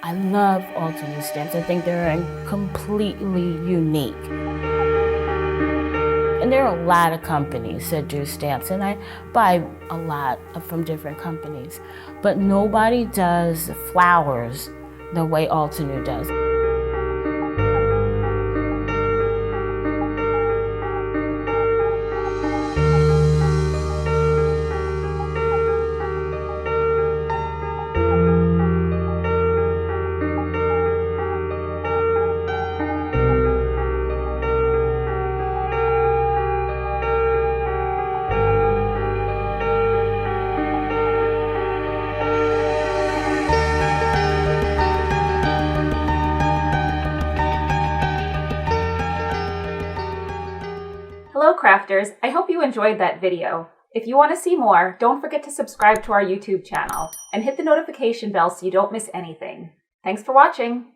I love Altenew stamps. I think they're completely unique. And there are a lot of companies that do stamps, and I buy a lot from different companies. But nobody does flowers the way Altenew does. Hello crafters, I hope you enjoyed that video. If you want to see more, don't forget to subscribe to our YouTube channel and hit the notification bell so you don't miss anything. Thanks for watching!